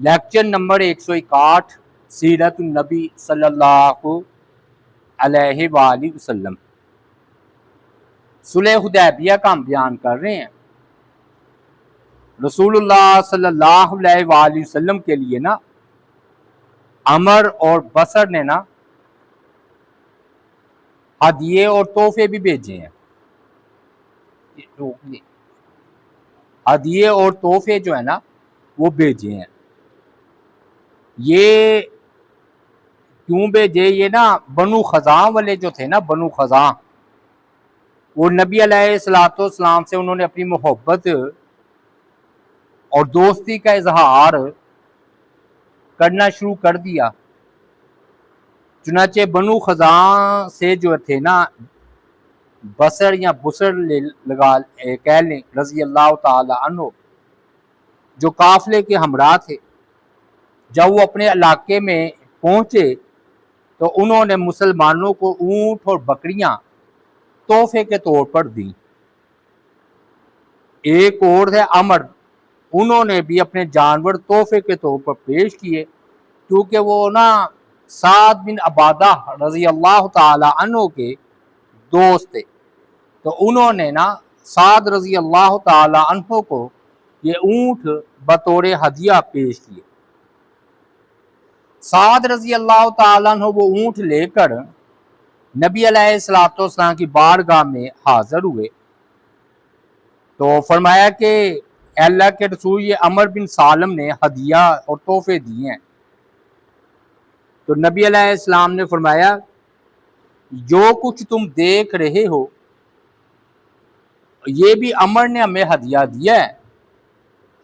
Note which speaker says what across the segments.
Speaker 1: Lecture number 161 سیرت النبی صلی اللہ علیہ وآلہ وسلم۔ صلح حدیبیہ کا ہم بیان کر رہے ہیں۔ رسول اللہ صلی اللہ علیہ وآلہ وسلم کے لیے نا عمر اور بصر نے نا ہدیے اور تحفے بھی بھیجے ہیں۔ ہدیے اور تحفے جو ہے نا وہ بھیجے ہیں۔ یہ کیوں بھیجے؟ یہ نا بنو خزاں والے جو تھے نا، بنو خزاں، وہ نبی علیہ الصلوۃ والسلام سے انہوں نے اپنی محبت اور دوستی کا اظہار کرنا شروع کر دیا۔ چنانچہ بنو خزاں سے جو تھے نا بصر یا بسر لگا کہہ لیں رضی اللہ تعالی عنہ، جو قافلے کے ہمراہ تھے، جب وہ اپنے علاقے میں پہنچے تو انہوں نے مسلمانوں کو اونٹ اور بکریاں تحفے کے طور پر دیں۔ ایک اور ہے عمر، انہوں نے بھی اپنے جانور تحفے کے طور پر پیش کیے، کیونکہ وہ نا سعد بن عبادہ رضی اللہ تعالی عنہ کے دوست تھے، تو انہوں نے نا سعد رضی اللہ تعالی عنہ کو یہ اونٹ بطور ہدیہ پیش کیے۔ سعد رضی اللہ تعالیٰ عنہ وہ اونٹ لے کر نبی علیہ الصلوۃ والسلام کی بارگاہ میں حاضر ہوئے تو فرمایا کہ اے اللہ کے رسول، یہ عمر بن سالم نے ہدیہ اور تحفے دیے ہیں۔ تو نبی علیہ السلام نے فرمایا جو کچھ تم دیکھ رہے ہو یہ بھی عمر نے ہمیں ہدیہ دیا ہے،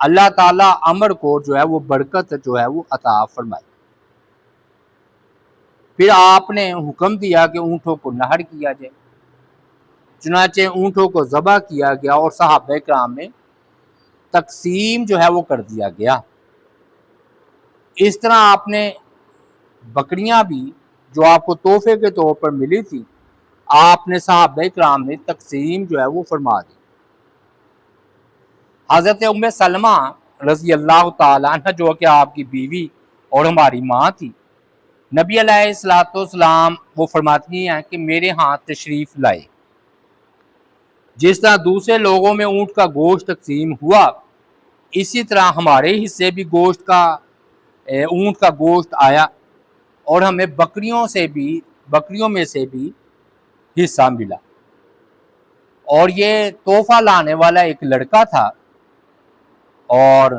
Speaker 1: اللہ تعالیٰ عمر کو جو ہے وہ برکت جو ہے وہ عطا فرمائے۔ پھر آپ نے حکم دیا کہ اونٹوں کو نہر کیا جائے، چنانچہ اونٹوں کو ذبح کیا گیا اور صحابہ کرام میں تقسیم جو ہے وہ کر دیا گیا۔ اس طرح آپ نے بکریاں بھی جو آپ کو تحفے کے طور پر ملی تھی، آپ نے صحابہ کرام میں تقسیم جو ہے وہ فرما دی۔ حضرت ام سلمہ رضی اللہ تعالیٰ عنہ جو کہ آپ کی بیوی اور ہماری ماں تھی، نبی علیہ الصلوۃ والسلام وہ فرماتی ہیں کہ میرے ہاں تشریف لائے، جس طرح دوسرے لوگوں میں اونٹ کا گوشت تقسیم ہوا اسی طرح ہمارے حصے بھی اونٹ کا گوشت آیا، اور ہمیں بکریوں میں سے بھی حصہ ملا۔ اور یہ تحفہ لانے والا ایک لڑکا تھا، اور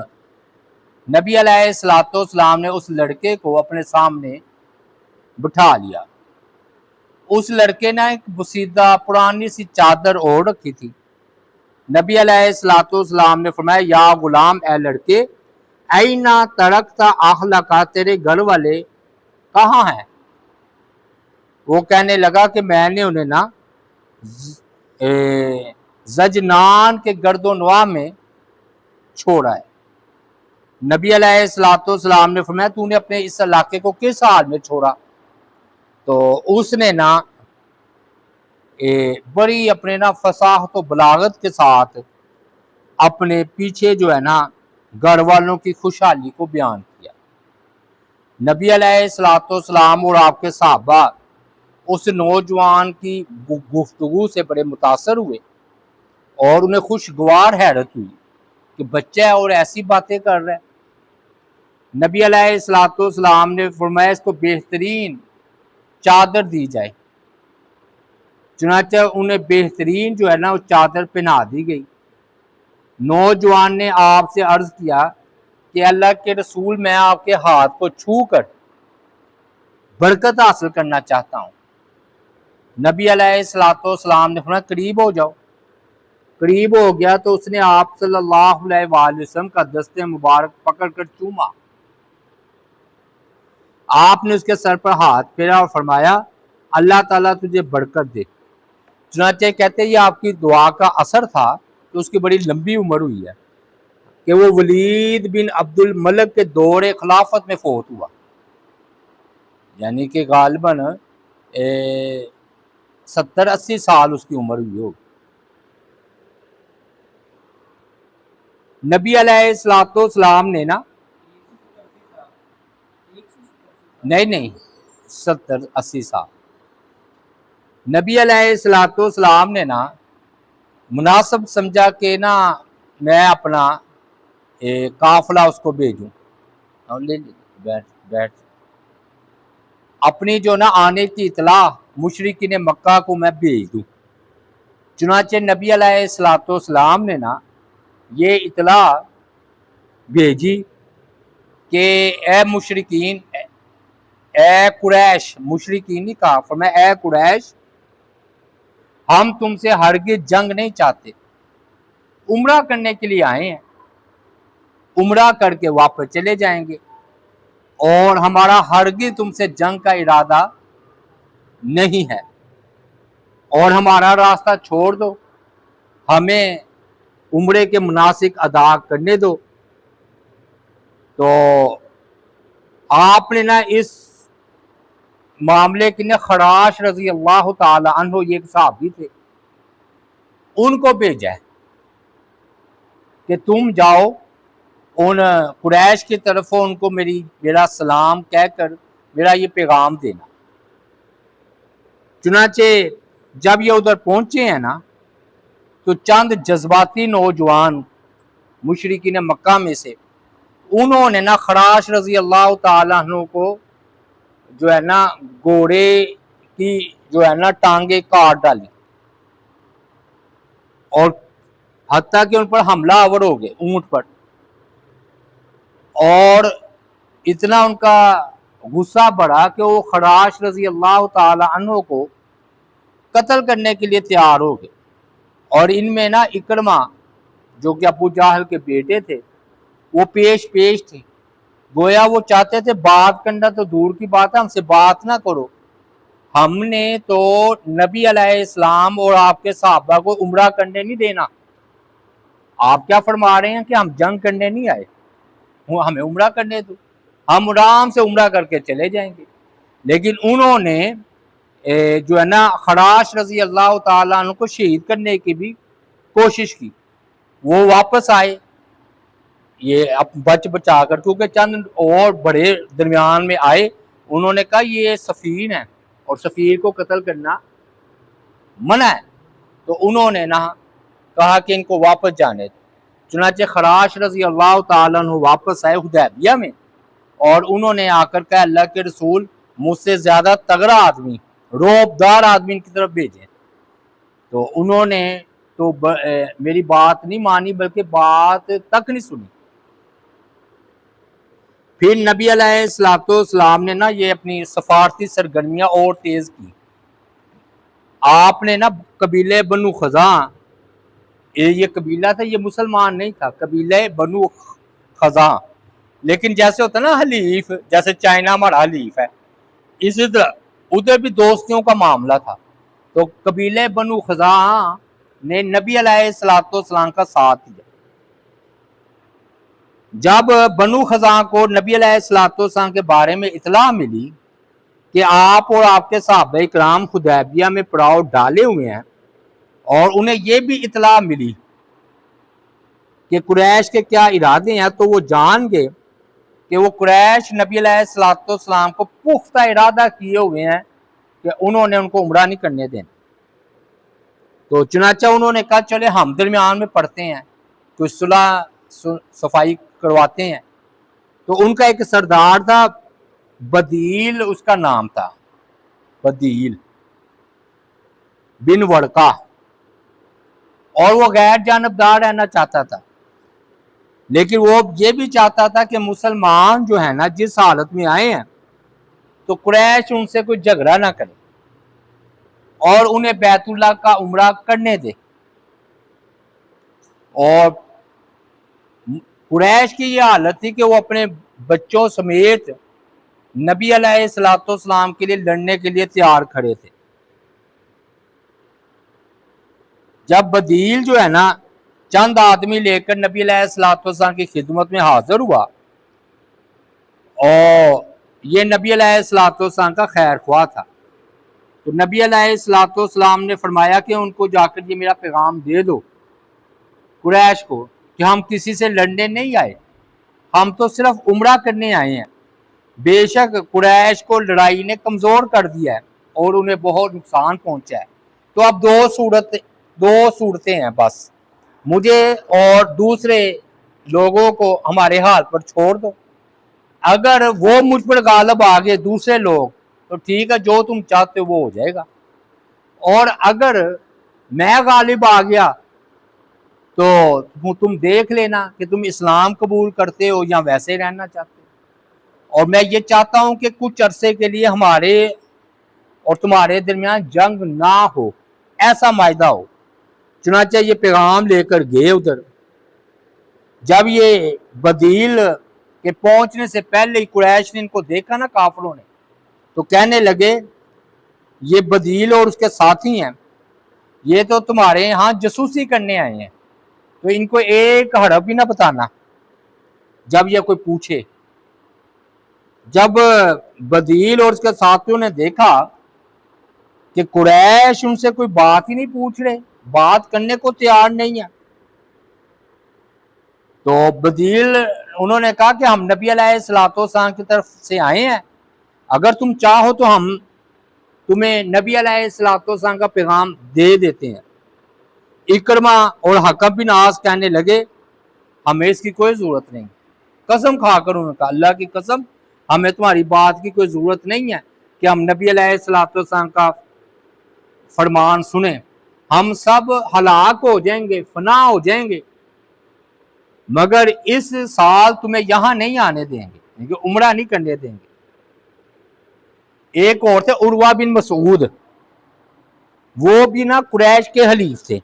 Speaker 1: نبی علیہ الصلوۃ والسلام نے اس لڑکے کو اپنے سامنے بٹھا لیا۔ اس لڑکے نے ایک بسیدہ پرانی سی چادر اوڑھ رکھی تھی۔ نبی علیہ الصلوۃ والسلام نے فرمایا یا غلام، اے لڑکے، اینا ترکت اہلک، تیرے گھر والے کہاں ہیں؟ وہ کہنے لگا کہ میں نے انہیں نا زجنان کے گرد و نواح میں چھوڑا ہے۔ نبی علیہ الصلوۃ والسلام نے فرمایا تو نے اپنے اس علاقے کو کس حال میں چھوڑا؟ تو اس نے نا بڑی اپنے نا فصاحت و بلاغت کے ساتھ اپنے پیچھے جو ہے نا گھر والوں کی خوشحالی کو بیان کیا۔ نبی علیہ الصلوۃ والسلام اور آپ کے صحابہ اس نوجوان کی گفتگو سے بڑے متاثر ہوئے اور انہیں خوشگوار حیرت ہوئی کہ بچہ ہے اور ایسی باتیں کر رہا ہے۔ نبی علیہ الصلوۃ والسلام نے فرمایا اس کو بہترین چادر دی جائے، چنانچہ انہیں بہترین جو ہے نا وہ چادر پہنا دی گئی۔ نوجوان نے آپ سے عرض کیا کہ اللہ کے رسول، میں آپ کے ہاتھ کو چھو کر برکت حاصل کرنا چاہتا ہوں۔ نبی علیہ الصلوۃ والسلام نے فرمایا قریب ہو جاؤ۔ قریب ہو گیا تو اس نے آپ صلی اللہ علیہ وآلہ وسلم کا دست مبارک پکڑ کر چوما۔ آپ نے اس کے سر پر ہاتھ پھیرا اور فرمایا اللہ تعالیٰ تجھے برکت دے۔ چنانچہ کہتے ہیں یہ آپ کی دعا کا اثر تھا کہ اس کی بڑی لمبی عمر ہوئی ہے کہ وہ ولید بن عبد الملک کے دور خلافت میں فوت ہوا، یعنی کہ غالباً 70-80 سال اس کی عمر ہوئی ہوگی۔ نبی علیہ الصلوۃ والسلام نے نا نہیں 70-80 سال۔ نبی علیہ السلام نے نا مناسب سمجھا کہ نا میں اپنا قافلہ اس کو بھیجوں، بیٹھ اپنی جو نا آنے کی اطلاع مشرکین مکہ کو میں بھیج دوں۔ چنانچہ نبی علیہ السلام نے نا یہ اطلاع بھیجی کہ اے مشرکین، اے قریش، مشرکین نہیں کہا، فرمایا اے قریش، ہم تم سے ہرگز جنگ نہیں چاہتے، عمرہ کرنے کے لیے آئے ہیں، عمرہ کر کے واپس چلے جائیں گے، اور ہمارا ہرگز تم سے جنگ کا ارادہ نہیں ہے، اور ہمارا راستہ چھوڑ دو، ہمیں عمرے کے مناسک ادا کرنے دو۔ تو آپ نے نا اس معاملے کے نا خراش رضی اللہ تعالی عنہ، یہ ایک صحابی تھے، ان کو بھیجا ہے کہ تم جاؤ ان قریش کی طرف ان کو میرا سلام کہہ کر میرا یہ پیغام دینا۔ چنانچہ جب یہ ادھر پہنچے ہیں نا تو چند جذباتی نوجوان مشرکین مکہ میں سے انہوں نے نا خراش رضی اللہ تعالیٰ عنہ کو جو ہے نا گھوڑے کی جو ہے نا ٹانگیں کاٹ ڈالی، اور حتیٰ کہ ان پر حملہ آور ہو گئے اونٹ پر، اور اتنا ان کا غصہ بڑھا کہ وہ خراش رضی اللہ تعالی عنہ کو قتل کرنے کے لیے تیار ہو گئے۔ اور ان میں نا اکرمہ جو کہ ابو جہل کے بیٹے تھے وہ پیش تھے، گویا وہ چاہتے تھے بات کرنا تو دور کی بات ہے، ہم سے بات نہ کرو، ہم نے تو نبی علیہ السلام اور آپ کے صحابہ کو عمرہ کرنے نہیں دینا، آپ کیا فرما رہے ہیں کہ ہم جنگ کرنے نہیں آئے، ہمیں عمرہ کرنے دو، ہم آرام سے عمرہ کر کے چلے جائیں گے۔ لیکن انہوں نے جو ہے نا خراش رضی اللہ تعالیٰ عنہ کو شہید کرنے کی بھی کوشش کی، وہ واپس آئے یہ بچ بچا کر، کیونکہ چند اور بڑے درمیان میں آئے، انہوں نے کہا یہ سفیر ہیں اور سفیر کو قتل کرنا منع ہے، تو انہوں نے نہ کہا کہ ان کو واپس جانے دو۔ چنانچہ خراش رضی اللہ تعالیٰ عنہ واپس آئے حدیبیہ میں، اور انہوں نے آ کر کہا اللہ کے رسول مجھ سے زیادہ تگڑا آدمی، روبدار آدمی ان کی طرف بھیجیں، تو انہوں نے تو میری بات نہیں مانی بلکہ بات تک نہیں سنی۔ پھر نبی علیہ السلام نے نا یہ اپنی سفارتی سرگرمیاں اور تیز کی، آپ نے نا قبیلے بنو خزاں، یہ قبیلہ تھا، یہ مسلمان نہیں تھا، قبیلے بنو خزاں، لیکن جیسے ہوتا نا حلیف، جیسے چائنا ہمارا حلیف ہے، اسی طرح ادھر بھی دوستیوں کا معاملہ تھا، تو قبیلے بنو خزاں نے نبی علیہ السلام کا ساتھ دیا۔ جب بنو خزاں کو نبی علیہ السلام کے بارے میں اطلاع ملی کہ آپ اور آپ کے صحابہ کرام حدیبیہ میں پڑاؤ ڈالے ہوئے ہیں، اور انہیں یہ بھی اطلاع ملی کہ قریش کے کیا ارادے ہیں، تو وہ جان گئے کہ وہ قریش نبی علیہ السلام کو پختہ ارادہ کیے ہوئے ہیں کہ انہوں نے ان کو عمرہ نہیں کرنے دینا۔ تو چنانچہ انہوں نے کہا چلے ہم درمیان میں پڑھتے ہیں، کوئی صلح صفائی کرواتے ہیں۔ تو ان کا ایک سردار تھا بدیل، اس کا نام تھا بدیل بن ورقہ، اور وہ غیر جانبدار رہنا چاہتا تھا، لیکن وہ یہ بھی چاہتا تھا کہ مسلمان جو ہے نا جس حالت میں آئے ہیں تو قریش ان سے کوئی جھگڑا نہ کرے اور انہیں بیت اللہ کا عمرہ کرنے دے۔ اور قریش کی یہ حالت تھی کہ وہ اپنے بچوں سمیت نبی علیہ السلام کے لیے لڑنے کے لیے تیار کھڑے تھے۔ جب بدیل جو ہے نا چند آدمی لے کر نبی علیہ السلام کی خدمت میں حاضر ہوا، اور یہ نبی علیہ السلام کا خیر خواہ تھا، تو نبی علیہ السلام نے فرمایا کہ ان کو جا کر یہ میرا پیغام دے دو قریش کو کہ ہم کسی سے لڑنے نہیں آئے، ہم تو صرف عمرہ کرنے آئے ہیں، بے شک قریش کو لڑائی نے کمزور کر دیا ہے اور انہیں بہت نقصان پہنچا ہے. تو اب دو صورتیں ہیں بس، مجھے اور دوسرے لوگوں کو ہمارے حال پر چھوڑ دو. اگر وہ مجھ پر غالب آ گئے دوسرے لوگ تو ٹھیک ہے، جو تم چاہتے ہو وہ ہو جائے گا، اور اگر میں غالب آ گیا تو تم دیکھ لینا کہ تم اسلام قبول کرتے ہو یا ویسے رہنا چاہتے ہو. اور میں یہ چاہتا ہوں کہ کچھ عرصے کے لیے ہمارے اور تمہارے درمیان جنگ نہ ہو، ایسا معاہدہ ہو. چنانچہ یہ پیغام لے کر گئے ادھر. جب یہ بدیل کے پہنچنے سے پہلے ہی قریش نے ان کو دیکھا نا کافروں نے، تو کہنے لگے یہ بدیل اور اس کے ساتھی ہیں، یہ تو تمہارے یہاں جاسوسی کرنے آئے ہیں، تو ان کو ایک حرف بھی نہ بتانا جب یہ کوئی پوچھے. جب بدیل اور اس کے ساتھیوں نے دیکھا کہ قریش ان سے کوئی بات ہی نہیں پوچھ رہے، بات کرنے کو تیار نہیں ہے، تو بدیل انہوں نے کہا کہ ہم نبی علیہ الصلوۃ والسلام کی طرف سے آئے ہیں، اگر تم چاہو تو ہم تمہیں نبی علیہ الصلوۃ والسلام کا پیغام دے دیتے ہیں. اکرمہ اور حکم بن عاص کہنے لگے ہمیں اس کی کوئی ضرورت نہیں. قسم کھا کر انہوں نے کہا اللہ کی قسم ہمیں تمہاری بات کی کوئی ضرورت نہیں ہے کہ ہم نبی علیہ الصلوۃ والسلام کا فرمان سنیں، ہم سب ہلاک ہو جائیں گے، فنا ہو جائیں گے، مگر اس سال تمہیں یہاں نہیں آنے دیں گے، کیونکہ عمرہ نہیں کرنے دیں گے. ایک اور تھے عروہ بن مسعود، وہ بھی نا قریش کے حلیف تھے.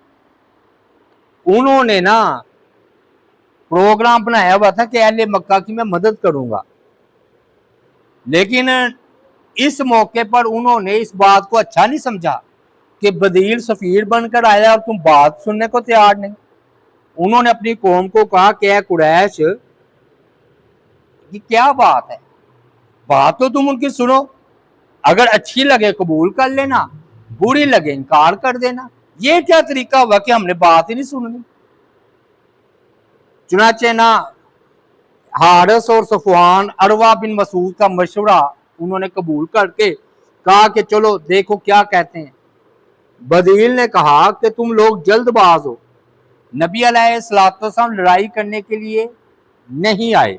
Speaker 1: انہوں نے نا پروگرام بنایا ہوا تھا کہ اہل مکہ کی میں مدد کروں گا، لیکن اس موقع پر انہوں نے اس بات کو اچھا نہیں سمجھا کہ بدیل سفیر بن کر آیا اور تم بات سننے کو تیار نہیں. انہوں نے اپنی قوم کو کہا کہ اے قریش یہ کیا بات ہے، بات تو تم ان کی سنو، اگر اچھی لگے قبول کر لینا، بری لگے انکار کر دینا. یہ کیا طریقہ ہوا کہ ہم نے بات ہی نہیں سننی. چنانچہ نا حارث اور صفوان عروہ بن مسعود کا مشورہ انہوں نے قبول کر کے کہا کہ چلو دیکھو کیا کہتے ہیں. بدیل نے کہا کہ تم لوگ جلد باز ہو، نبی علیہ الصلوۃ والسلام لڑائی کرنے کے لیے نہیں آئے،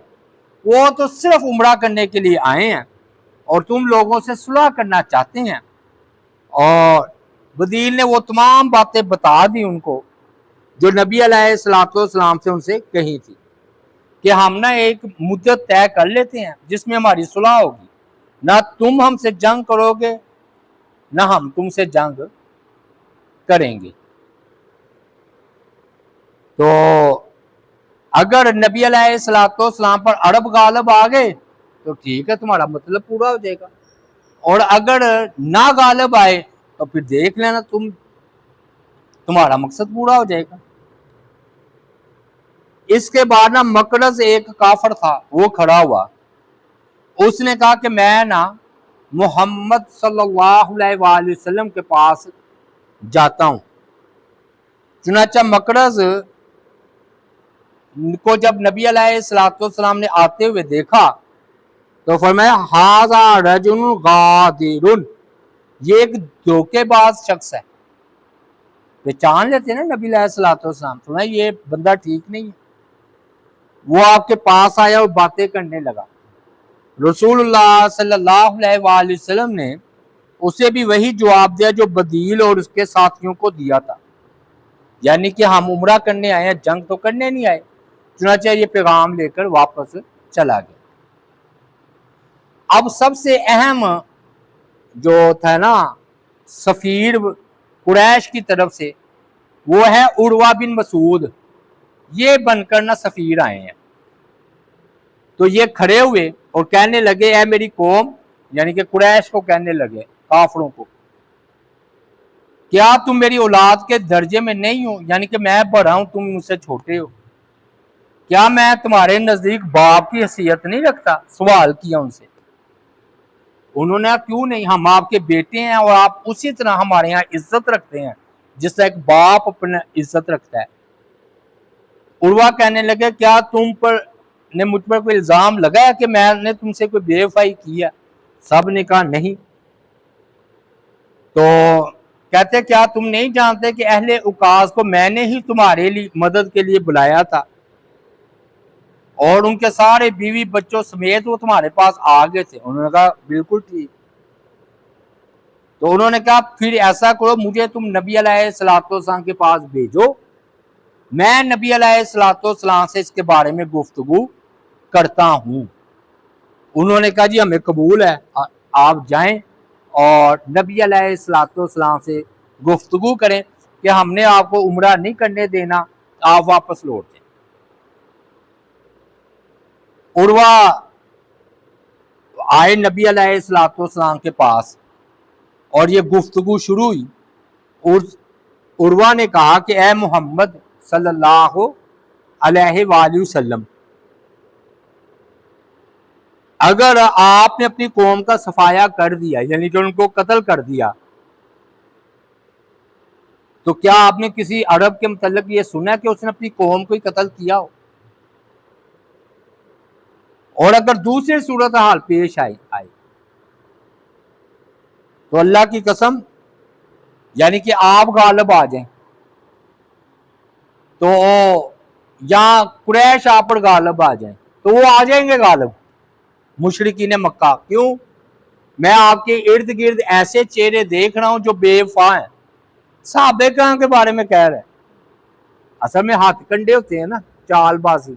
Speaker 1: وہ تو صرف عمرہ کرنے کے لیے آئے ہیں اور تم لوگوں سے صلح کرنا چاہتے ہیں. اور بدیل نے وہ تمام باتیں بتا دی ان کو جو نبی علیہ الصلوۃ والسلام سے ان سے کہی تھی کہ ہم نا ایک مدت طے کر لیتے ہیں جس میں ہماری صلح ہوگی، نہ تم ہم سے جنگ کرو گے نہ ہم تم سے جنگ کریں گے. تو اگر نبی علیہ الصلوۃ والسلام پر عرب غالب آ گئے تو ٹھیک ہے تمہارا مطلب پورا ہو جائے گا، اور اگر نہ غالب آئے تو پھر دیکھ لینا تمہارا مقصد پورا ہو جائے گا. اس کے بعد نا مقرظ ایک کافر تھا، وہ کھڑا ہوا، اس نے کہا کہ میں نا محمد صلی اللہ علیہ وآلہ وسلم کے پاس جاتا ہوں. چنانچہ مقرظ کو جب نبی علیہ الصلوۃ والسلام نے آتے ہوئے دیکھا تو فرمایا ھذا رجل غادر، یہ ایک دھوکے باز شخص ہے. پہچان لیتے ہیں نا نبی علیہ الصلوۃ والسلام، فرمایا یہ بندہ ٹھیک نہیں ہے. وہ آپ کے پاس آیا اور باتیں کرنے لگا. رسول اللہ صلی اللہ علیہ وآلہ وسلم نے اسے بھی وہی جواب دیا جو بدیل اور اس کے ساتھیوں کو دیا تھا، یعنی کہ ہم عمرہ کرنے آئے ہیں، جنگ تو کرنے نہیں آئے. چنانچہ یہ پیغام لے کر واپس چلا گیا. اب سب سے اہم جو تھا نا سفیر قریش کی طرف سے وہ ہے عروہ بن مسعود، یہ بن کر نہ سفیر آئے ہیں. تو یہ کھڑے ہوئے اور کہنے لگے اے میری قوم، یعنی کہ قریش کو کہنے لگے کافروں کو، کیا تم میری اولاد کے درجے میں نہیں ہو، یعنی کہ میں بڑا ہوں تم مجھ سے چھوٹے ہو، کیا میں تمہارے نزدیک باپ کی حیثیت نہیں رکھتا؟ سوال کیا ان سے. انہوں نے کیوں نہیں، ہم آپ کے بیٹے ہیں اور آپ اسی طرح ہمارے ہاں عزت رکھتے ہیں جس طرح ایک باپ اپنا عزت رکھتا ہے. عروہ کہنے لگے کیا تم پر نے مجھ پر کوئی الزام لگایا کہ میں نے تم سے کوئی بے وفائی کی ہے؟ سب نے کہا نہیں۔ تو کہتے کیا تم نہیں جانتے کہ اہل اوقاز کو میں نے ہی تمہارے لیے مدد کے لیے بلایا تھا، اور ان کے سارے بیوی بچوں سمیت وہ تمہارے پاس آ گئے تھے؟ انہوں نے کہا بالکل ٹھیک۔ تو انہوں نے کہا پھر ایسا کرو، مجھے تم نبی علیہ السلام کے پاس بھیجو، میں نبی علیہ السلام سے اس کے بارے میں گفتگو کرتا ہوں۔ انہوں نے کہا جی ہمیں قبول ہے، آپ جائیں اور نبی علیہ السلام سے گفتگو کریں کہ ہم نے آپ کو عمرہ نہیں کرنے دینا، آپ واپس لوٹ جائیں۔ عروہ آئے نبی علیہ السلام کے پاس اور یہ گفتگو شروع ہوئی۔ عروہ نے کہا کہ اے محمد صلی اللہ علیہ وآلہ وسلم، اگر آپ نے اپنی قوم کا صفایا کر دیا، یعنی کہ ان کو قتل کر دیا، تو کیا آپ نے کسی عرب کے متعلق یہ سنا کہ اس نے اپنی قوم کو ہی قتل کیا ہو؟ اور اگر دوسری صورتحال پیش آئی تو اللہ کی قسم، یعنی کہ آپ غالب آ جائیں تو یا قریش آپ پر غالب آ جائیں تو وہ آ جائیں گے غالب، مشرکین مکہ۔ کیوں؟ میں آپ کے ارد گرد ایسے چہرے دیکھ رہا ہوں جو بے وفا ہیں، صحابہ کرام کے بارے میں کہہ رہے ہیں۔ اصل میں ہاتھ کنڈے ہوتے ہیں نا، چال بازی،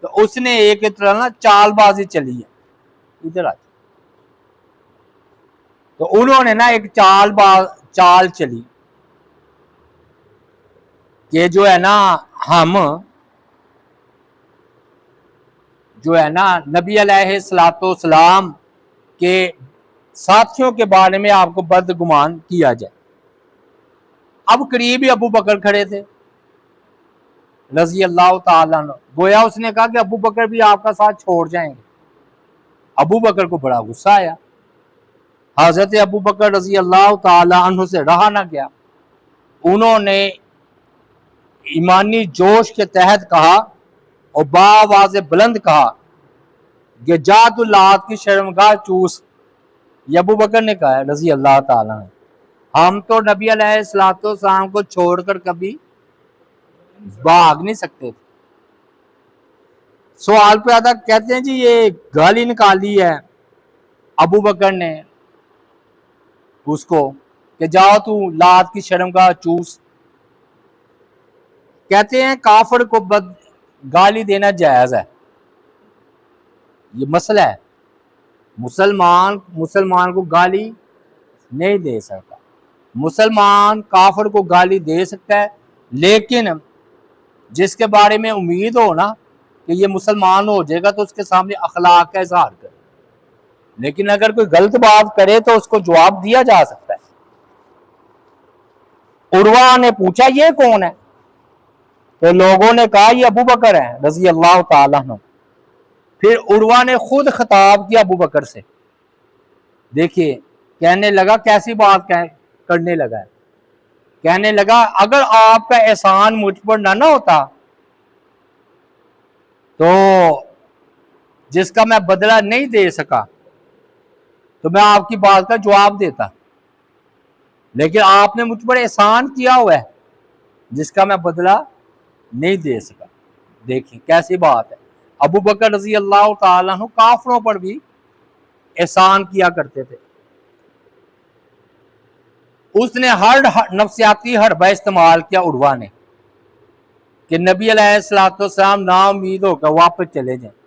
Speaker 1: تو اس نے ایک طرح نا چال بازی چلی ہے ادھر آج۔ تو انہوں نے نا ایک چال چلی کہ جو ہے نا ہم جو ہے نا نبی علیہ السلام کے ساتھیوں کے بارے میں آپ کو بدگمان کیا جائے۔ اب قریب ہی ابو بکر کھڑے تھے رضی اللہ تعالیٰ عنہ، گویا اس نے کہا کہ ابو بکر بھی آپ کا ساتھ چھوڑ جائیں گے۔ ابو بکر کو بڑا غصہ آیا، حضرت ابو بکر رضی اللہ تعالیٰ عنہ سے رہا نہ گیا، انہوں نے ایمانی جوش کے تحت کہا اور بآواز بلند کہا کہ جات اللات کی شرمگاہ چوس۔ یہ ابو بکر نے کہا ہے رضی اللہ تعالیٰ عنہ، ہم تو نبی علیہ السلام کو چھوڑ کر کبھی بھاگ نہیں سکتے۔ سوال پیدا کہتے ہیں جی یہ گالی نکالی ہے ابو بکر نے اس کو کہ جاؤ تو لات کی شرمگاہ چوس۔ کہتے ہیں کافر کو گالی دینا جائز ہے، یہ مسئلہ ہے، مسلمان کو گالی نہیں دے سکتا۔ مسلمان کافر کو گالی دے سکتا ہے، لیکن جس کے بارے میں امید ہو نا کہ یہ مسلمان ہو جائے گا تو اس کے سامنے اخلاق کا اظہار کرے، لیکن اگر کوئی غلط بات کرے تو اس کو جواب دیا جا سکتا ہے۔ عروہ نے پوچھا یہ کون ہے؟ تو لوگوں نے کہا یہ ابو بکر ہے رضی اللہ تعالیٰ عنہ۔ پھر عروہ نے خود خطاب کیا ابو بکر سے، دیکھیے کہنے لگا کیسی بات کرنے لگا ہے، کہنے لگا اگر آپ کا احسان مجھ پر نہ ہوتا تو جس کا میں بدلہ نہیں دے سکا تو میں آپ کی بات کا جواب دیتا، لیکن آپ نے مجھ پر احسان کیا ہوا ہے جس کا میں بدلہ نہیں دے سکا۔ دیکھیں کیسی بات ہے، ابو بکر رضی اللہ تعالیٰ عنہ کافروں پر بھی احسان کیا کرتے تھے۔ اس نے ہر نفسیاتی حربہ استعمال کیا عروہ نے کہ نبی علیہ السلام نا امید ہو کر واپس چلے جائیں،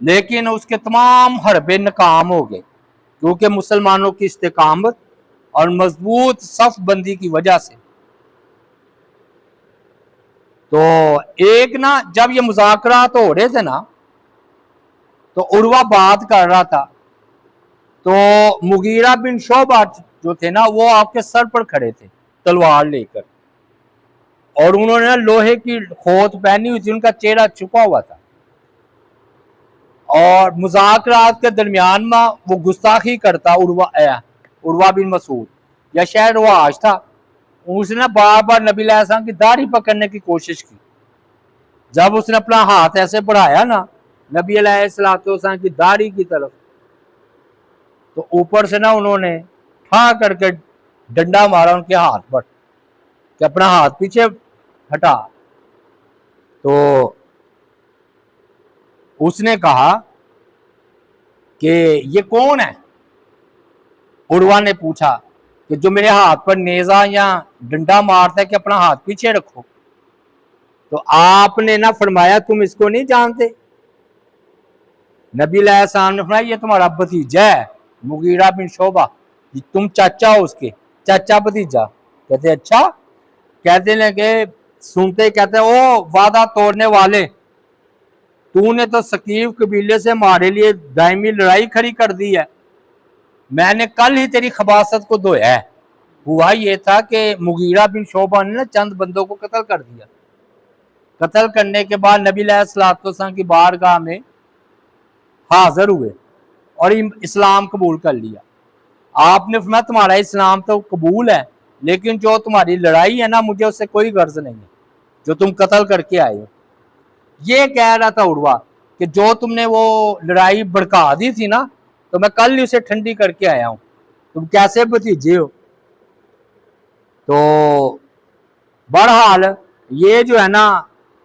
Speaker 1: لیکن اس کے تمام حربے ناکام ہو گئے کیونکہ مسلمانوں کی استقامت اور مضبوط صف بندی کی وجہ سے۔ تو ایک نا جب یہ مذاکرات ہو رہے تھے نا تو عروہ بات کر رہا تھا، تو مغیرہ بن شعبہ جو تھے نا وہ آپ کے سر پر کھڑے تھے تلوار لے کر، اور انہوں نے لوہے کی خوت پہنی ہوئی تھی، ان کا چہرہ چھپا ہوا تھا، اور مذاکرات کے درمیان میں وہ گستاخی کرتا عروہ بن مسعود، یا شاید رواج تھا، اس نے بار بار نبی علیہ السلام کی داڑھی پکڑنے کی کوشش کی، جب اس نے اپنا ہاتھ ایسے بڑھایا نا نبی علیہ الصلوۃ والسلام کی داڑھی کی طرف، تو اوپر سے نا انہوں نے ٹھا کر کے ڈنڈا مارا ان کے ہاتھ پر کہ اپنا ہاتھ پیچھے ہٹا. تو اس نے کہا کہ یہ کون ہے؟ عروہ نے پوچھا کہ جو میرے ہاتھ پر نیزہ یا ڈنڈا مارتا ہے کہ اپنا ہاتھ پیچھے رکھو. تو آپ نے نہ فرمایا تم اس کو نہیں جانتے؟ نبی علیہ السلام نے فرمایا یہ تمہارا بھتیجا ہے مغیرہ بن شعبہ، تم چاچا ہو اس کے، چاچا بھتیجا. کہتے اچھا. کہتے لگے سنتے کہتے او وعدہ توڑنے والے، تو نے تو ثقیف قبیلے سے ہمارے لیے دائمی لڑائی کھڑی کر دی ہے. میں نے کل ہی تیری خباثت کو دھویا ہے. ہوا یہ تھا کہ مغیرہ بن شعبہ نے چند بندوں کو قتل کر دیا. قتل کرنے کے بعد نبی علیہ الصلوۃ والسلام کی بارگاہ میں حاضر ہوئے اور اسلام قبول کر لیا. آپ نے فرمایا تمہارا اسلام تو قبول ہے لیکن جو تمہاری لڑائی ہے نا مجھے اس سے کوئی غرض نہیں ہے جو تم قتل کر کے آئے ہو. یہ کہہ رہا تھا عروہ کہ جو تم نے وہ لڑائی بھڑکا دی تھی نا تو میں کل ہی اسے ٹھنڈی کر کے آیا ہوں. تم کیسے بھتیجے ہو؟ تو بہرحال یہ جو ہے نا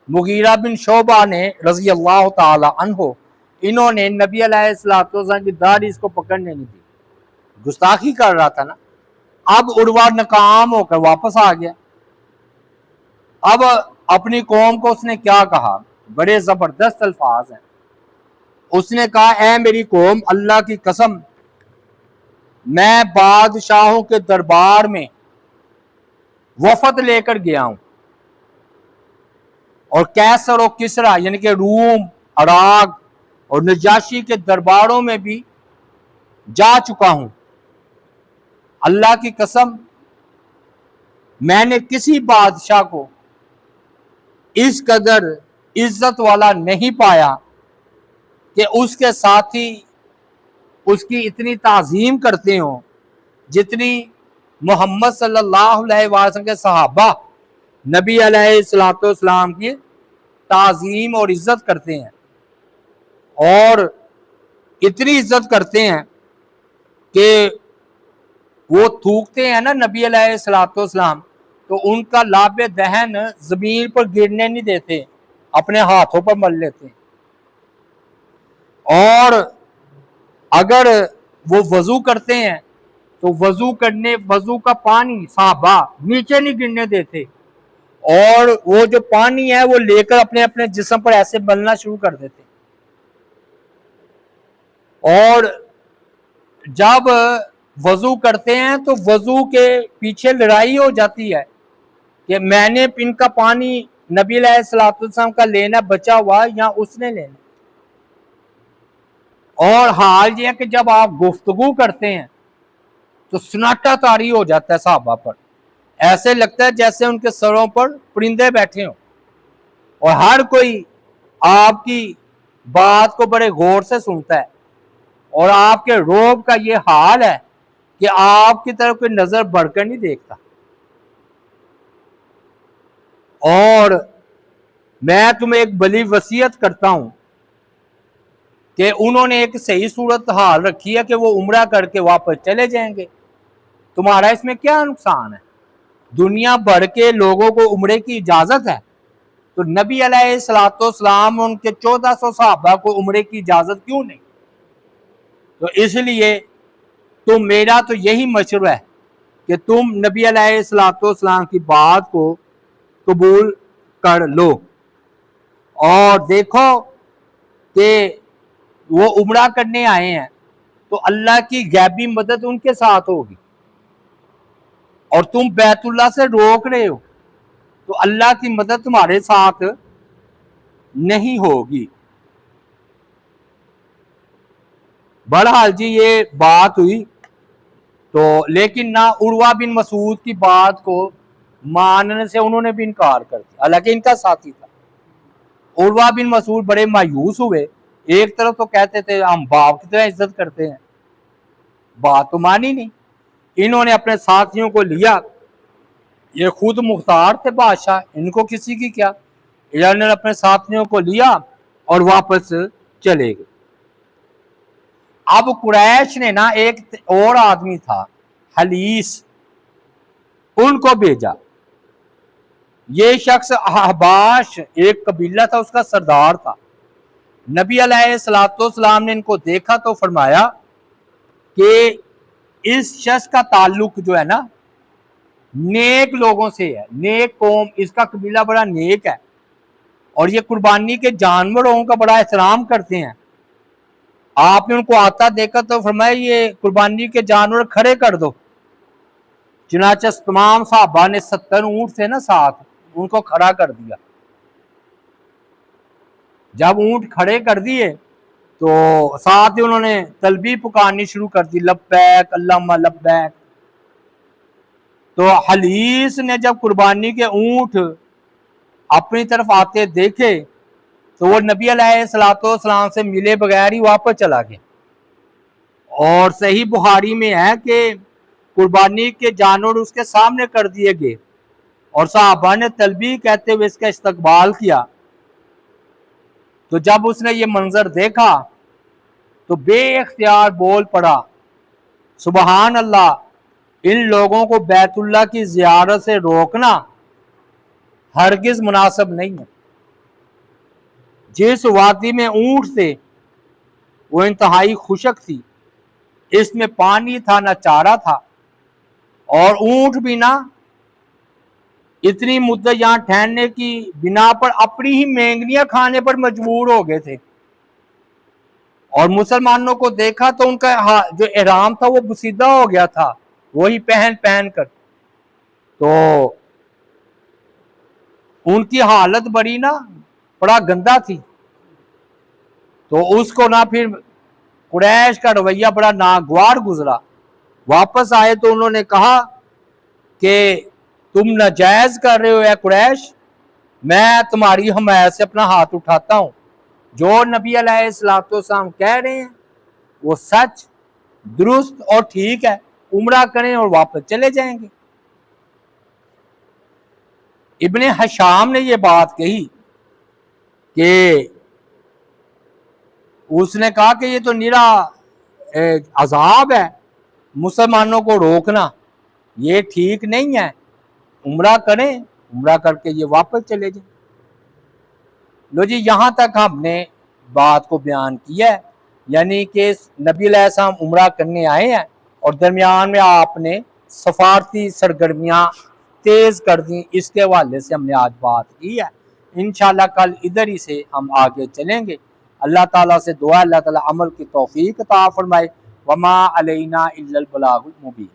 Speaker 1: مغیرہ بن شعبہ نے رضی اللہ تعالی عنہ، انہوں نے نبی علیہ الصلوۃ والسلام کی داڑھی اس کو پکڑنے نہیں دی، گستاخی کر رہا تھا نا. اب عروہ ناکام ہو کر واپس آ گیا. اب اپنی قوم کو اس نے کیا کہا؟ بڑے زبردست الفاظ ہیں. اس نے کہا اے میری قوم، اللہ کی قسم میں بادشاہوں کے دربار میں وفد لے کر گیا ہوں اور کیسر و کسرا یعنی کہ روم، عراق اور نجاشی کے درباروں میں بھی جا چکا ہوں. اللہ کی قسم میں نے کسی بادشاہ کو اس قدر عزت والا نہیں پایا کہ اس کے ساتھی اس کی اتنی تعظیم کرتے ہوں جتنی محمد صلی اللہ علیہ وسلم کے صحابہ نبی علیہ الصلوۃ والسلام کی تعظیم اور عزت کرتے ہیں. اور اتنی عزت کرتے ہیں کہ وہ تھوکتے ہیں نا نبی علیہ الصلوۃ والسلام تو ان کا لاب دہن زمین پر گرنے نہیں دیتے، اپنے ہاتھوں پر مل لیتے ہیں. اور اگر وہ وضو کرتے ہیں تو وضو کا پانی صحابہ نیچے نہیں گرنے دیتے، اور وہ جو پانی ہے وہ لے کر اپنے اپنے جسم پر ایسے ملنا شروع کر دیتے. اور جب وضو کرتے ہیں تو وضو کے پیچھے لڑائی ہو جاتی ہے کہ میں نے ان کا پانی نبی علیہ الصلوۃ والسلام کا لینا بچا ہوا یا اس نے لینا. اور حال یہ ہے کہ جب آپ گفتگو کرتے ہیں تو سناٹا طاری ہو جاتا ہے صحابہ پر، ایسے لگتا ہے جیسے ان کے سروں پر پرندے بیٹھے ہوں، اور ہر کوئی آپ کی بات کو بڑے غور سے سنتا ہے. اور آپ کے روب کا یہ حال ہے کہ آپ کی طرف کوئی نظر بڑھ کر نہیں دیکھتا. اور میں تمہیں ایک بلی وصیت کرتا ہوں کہ انہوں نے ایک صحیح صورت حال رکھی ہے کہ وہ عمرہ کر کے واپس چلے جائیں گے. تمہارا اس میں کیا نقصان ہے؟ دنیا بھر کے لوگوں کو عمرے کی اجازت ہے تو نبی علیہ الصلوۃ والسلام ان کے 1400 صحابہ کو عمرے کی اجازت کیوں نہیں؟ تو اس لیے میرا تو یہی مشورہ ہے کہ تم نبی علیہ الصلوۃ والسلام کی بات کو قبول کر لو اور دیکھو کہ وہ عمرہ کرنے آئے ہیں تو اللہ کی غیبی مدد ان کے ساتھ ہوگی، اور تم بیت اللہ سے روک رہے ہو تو اللہ کی مدد تمہارے ساتھ نہیں ہوگی. بہرحال جی یہ بات ہوئی تو لیکن نہ عروہ بن مسعود کی بات کو ماننے سے انہوں نے بھی انکار کر دیا، حالانکہ ان کا ساتھی تھا. عروہ بن مسعود بڑے مایوس ہوئے. ایک طرف تو کہتے تھے ہم باپ کی طرح عزت کرتے ہیں، بات تو مانی نہیں. انہوں نے اپنے ساتھیوں کو لیا، یہ خود مختار تھے بادشاہ، ان کو کسی کی کیا. انہوں نے اپنے ساتھیوں کو لیا اور واپس چلے گئے۔ اب قریش نے نا ایک اور آدمی تھا حلیس، ان کو بھیجا۔ یہ شخص احباش ایک قبیلہ تھا، اس کا سردار تھا۔ نبی علیہ السلام نے ان کو دیکھا تو فرمایا کہ اس شخص کا تعلق جو ہے نا نیک لوگوں سے ہے، نیک قوم، اس کا قبیلہ بڑا نیک ہے، اور یہ قربانی کے جانوروں کا بڑا احترام کرتے ہیں۔ آپ نے ان کو آتا دیکھا تو فرمایا یہ قربانی کے جانور کھڑے کر دو۔ چنانچہ تمام صحابہ نے 70 اونٹ تھے نا ساتھ، ان کو کھڑا کر دیا۔ جب اونٹ کھڑے کر دیے تو ساتھ ہی انہوں نے تلبیہ پکارنی شروع کر دی، لبیک اللہم لبیک۔ تو حلیس نے جب قربانی کے اونٹ اپنی طرف آتے دیکھے تو وہ نبی علیہ السلام سے ملے بغیر ہی واپس چلا گیا۔ اور صحیح بخاری میں ہے کہ قربانی کے جانور اس کے سامنے کر دیے گئے اور صحابہ نے تلبیہ کہتے ہوئے اس کا استقبال کیا۔ تو جب اس نے یہ منظر دیکھا تو بے اختیار بول پڑا، سبحان اللہ، ان لوگوں کو بیت اللہ کی زیارت سے روکنا ہرگز مناسب نہیں ہے۔ جس وادی میں اونٹ تھے وہ انتہائی خشک تھی، اس میں پانی تھا نہ چارہ تھا، اور اونٹ بھی نہ اتنی مدت یہاں ٹھہرنے کی بنا پر اپنی ہی مینگنیاں کھانے پر مجبور ہو گئے تھے۔ اور مسلمانوں کو دیکھا تو ان کا جو احرام تھا وہ بسیدہ ہو گیا تھا، وہی پہن کر، تو ان کی حالت بڑا گندا تھی۔ تو اس کو نہ پھر قریش کا رویہ بڑا ناگوار گزرا۔ واپس آئے تو انہوں نے کہا کہ تم ناجائز کر رہے ہو اے قریش، میں تمہاری حمایت سے اپنا ہاتھ اٹھاتا ہوں، جو نبی علیہ السلام کہہ رہے ہیں وہ سچ، درست اور ٹھیک ہے، عمرہ کریں اور واپس چلے جائیں گے۔ ابن حشام نے یہ بات کہی کہ اس نے کہا کہ یہ تو نرا عذاب ہے، مسلمانوں کو روکنا یہ ٹھیک نہیں ہے، عمرہ کریں، عمرہ کر کے یہ واپس چلے جائیں۔ لو جی، یہاں تک ہم نے بات کو بیان کیا ہے، یعنی کہ نبی علیہ السلام عمرہ کرنے آئے ہیں اور درمیان میں آپ نے سفارتی سرگرمیاں تیز کر دیں، اس کے حوالے سے ہم نے آج بات کی ہے۔ انشاءاللہ کل ادھر ہی سے ہم آگے چلیں گے۔ اللہ تعالیٰ سے دعا اللہ تعالیٰ عمل کی توفیق عطا فرمائے۔ وما علینا الا البلاغ المبین۔